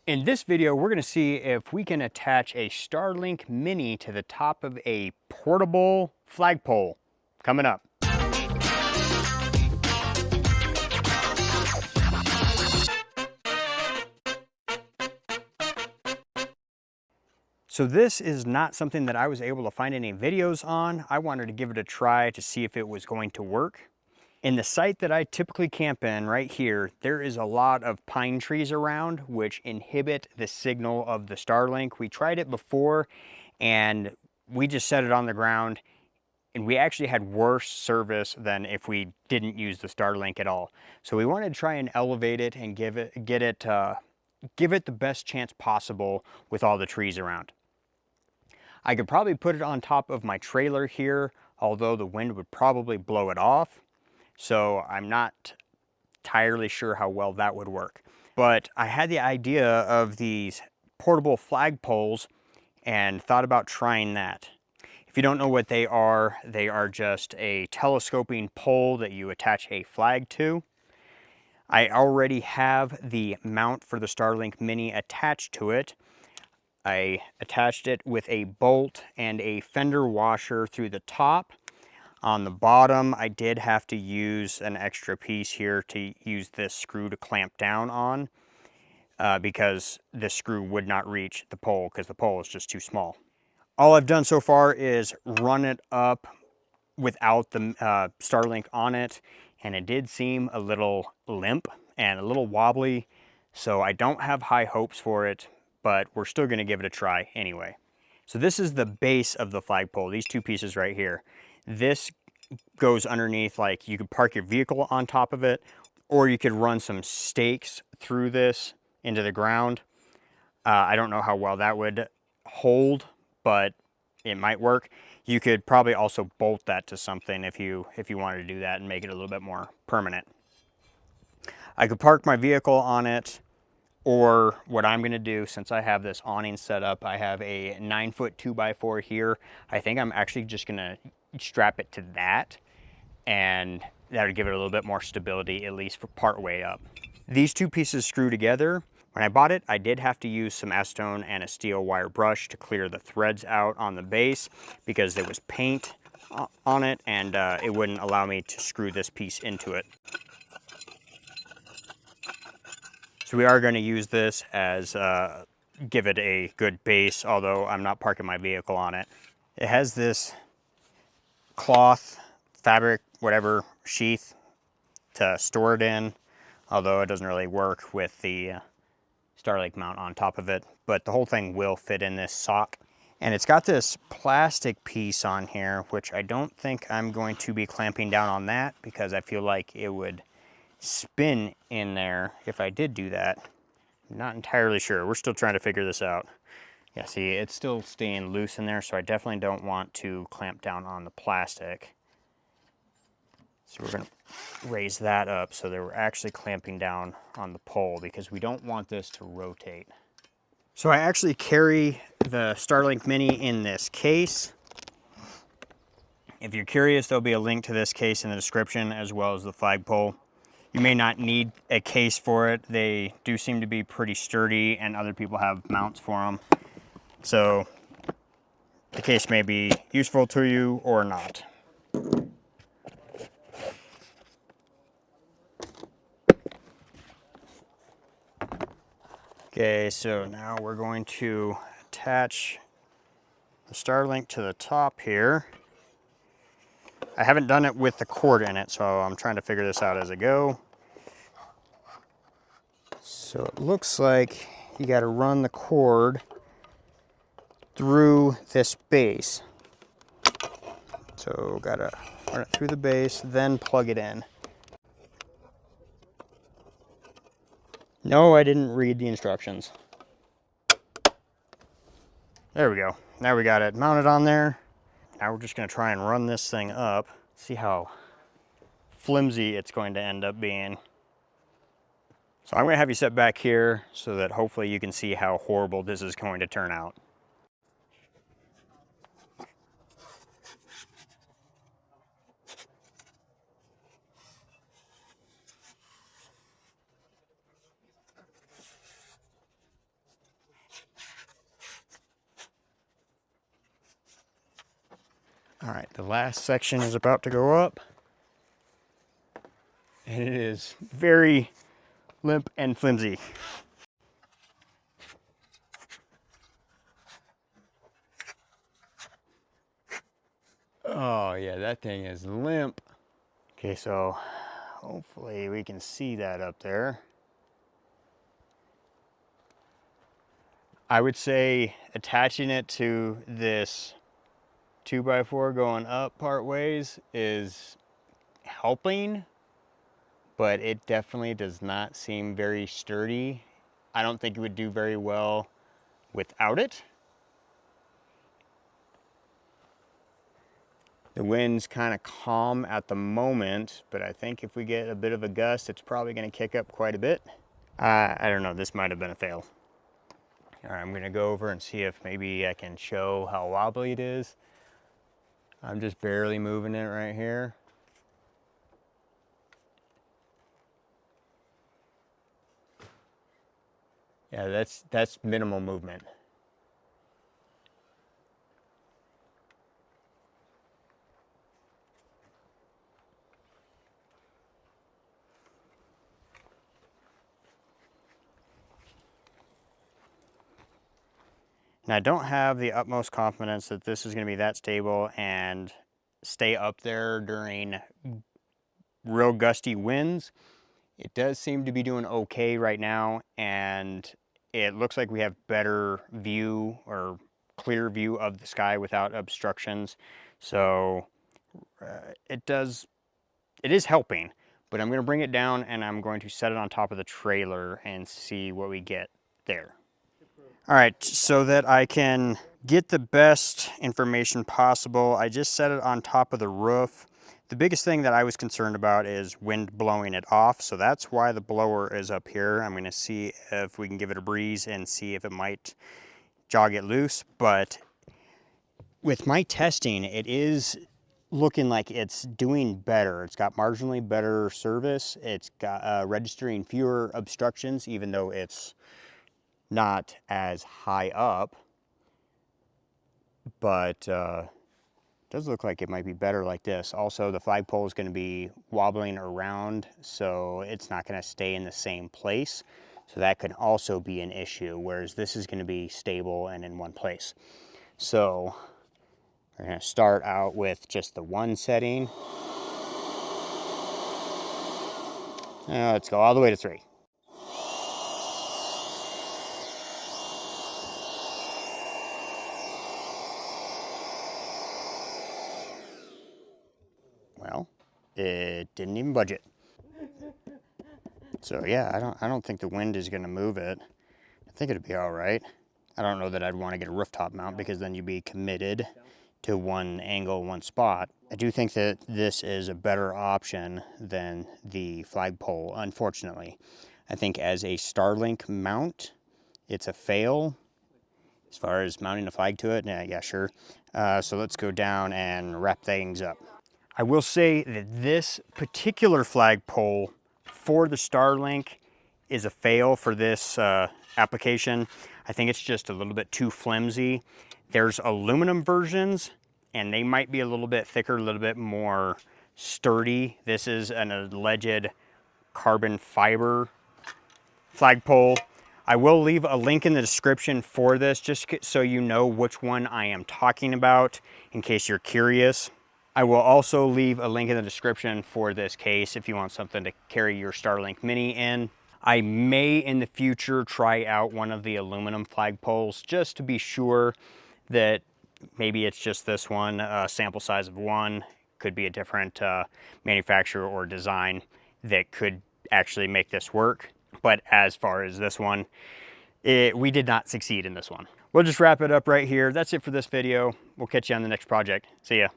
In this video, we're going to see if we can attach a Starlink Mini to the top of a portable flagpole. Coming up. So this is not something that I was able to find any videos on. I wanted to give it a try to see if it was going to work. In the site that I typically camp in, right here, there is a lot of pine trees around which inhibit the signal of the Starlink. We tried it before and we just set it on the ground and we actually had worse service than if we didn't use the Starlink at all. So we wanted to try and elevate it and give it the best chance possible with all the trees around. I could probably put it on top of my trailer here, although the wind would probably blow it off. So I'm not entirely sure how well that would work. But I had the idea of these portable flagpoles and thought about trying that. If you don't know what they are just a telescoping pole that you attach a flag to. I already have the mount for the Starlink Mini attached to it. I attached it with a bolt and a fender washer through the top. On the bottom, I did have to use an extra piece here to use this screw to clamp down on because this screw would not reach the pole because the pole is just too small. All I've done so far is run it up without the Starlink on it, and it did seem a little limp and a little wobbly, so I don't have high hopes for it, but we're still going to give it a try anyway. So this is the base of the flagpole, these two pieces right here. This goes underneath, like you could park your vehicle on top of it, or you could run some stakes through this into the ground. I don't know how well that would hold, but it might work. You could probably also bolt that to something if you wanted to do that and make it a little bit more permanent. I could park my vehicle on it, or what I'm gonna do, since I have this awning set up, I have a 9-foot 2x4 here. I think I'm actually just gonna strap it to that, and that would give it a little bit more stability, at least for part way up. These two pieces screw together. When I bought it, I did have to use some acetone and a steel wire brush to clear the threads out on the base because there was paint on it, and it wouldn't allow me to screw this piece into it. So we are going to use this as give it a good base, although I'm not parking my vehicle on it. It has this cloth, fabric, whatever, sheath to store it in, although it doesn't really work with the Starlink mount on top of it, but the whole thing will fit in this sock. And it's got this plastic piece on here, which I don't think I'm going to be clamping down on that because I feel like it would spin in there if I did do that. I'm not entirely sure. We're still trying to figure this out. Yeah, see, it's still staying loose in there, so I definitely don't want to clamp down on the plastic. So we're going to raise that up so that we're actually clamping down on the pole because we don't want this to rotate. So I actually carry the Starlink Mini in this case. If you're curious, there'll be a link to this case in the description as well as the flagpole. You may not need a case for it. They do seem to be pretty sturdy and other people have mounts for them. So the case may be useful to you or not. Okay, so now we're going to attach the Starlink to the top here. I haven't done it with the cord in it, so I'm trying to figure this out as I go. So it looks like you got to run the cord through this base. So got to run it through the base, then plug it in. No, I didn't read the instructions. There we go. Now we got it mounted on there. Now we're just going to try and run this thing up, see how flimsy it's going to end up being. So I'm going to have you sit back here so that hopefully you can see how horrible this is going to turn out. All right, the last section is about to go up. And it is very limp and flimsy. Oh yeah, that thing is limp. Okay, so hopefully we can see that up there. I would say attaching it to this 2x4 going up part ways is helping, but it definitely does not seem very sturdy. I don't think it would do very well without it. The wind's kind of calm at the moment, but I think if we get a bit of a gust, it's probably going to kick up quite a bit. I don't know, this might have been a fail. All right, I'm going to go over and see if maybe I can show how wobbly it is. I'm just barely moving it right here. Yeah, that's minimal movement. And I don't have the utmost confidence that this is going to be that stable and stay up there during real gusty winds. It does seem to be doing okay right now, and it looks like we have better view or clear view of the sky without obstructions. So it is helping, but I'm going to bring it down and I'm going to set it on top of the trailer and see what we get there. All right, so that I can get the best information possible, I just set it on top of the roof. The biggest thing that I was concerned about is wind blowing it off, so that's why the blower is up here. I'm going to see if we can give it a breeze and see if it might jog it loose, but with my testing, it is looking like it's doing better. It's got marginally better service. It's got registering fewer obstructions, even though it's not as high up, but it does look like it might be better like this. Also, the flagpole is going to be wobbling around, so it's not going to stay in the same place. So that could also be an issue, whereas this is going to be stable and in one place. So we're going to start out with just the one setting. Now let's go all the way to 3. Well, it didn't even budge it. So yeah, I don't think the wind is going to move it. I think it'd be all right. I don't know that I'd want to get a rooftop mount because then you'd be committed to one angle, one spot. I do think that this is a better option than the flagpole, unfortunately. I think as a Starlink mount, it's a fail. As far as mounting a flag to it, yeah, sure. So let's go down and wrap things up. I will say that this particular flagpole for the Starlink is a fail for this application. I think it's just a little bit too flimsy. There's aluminum versions, and they might be a little bit thicker, a little bit more sturdy. This is an alleged carbon fiber flagpole. I will leave a link in the description for this, just so you know which one I am talking about, in case you're curious. I will also leave a link in the description for this case if you want something to carry your Starlink Mini in. I may in the future try out one of the aluminum flagpoles just to be sure that maybe it's just this one, sample size of one, could be a different manufacturer or design that could actually make this work. But as far as this one, we did not succeed in this one. We'll just wrap it up right here. That's it for this video. We'll catch you on the next project. See ya.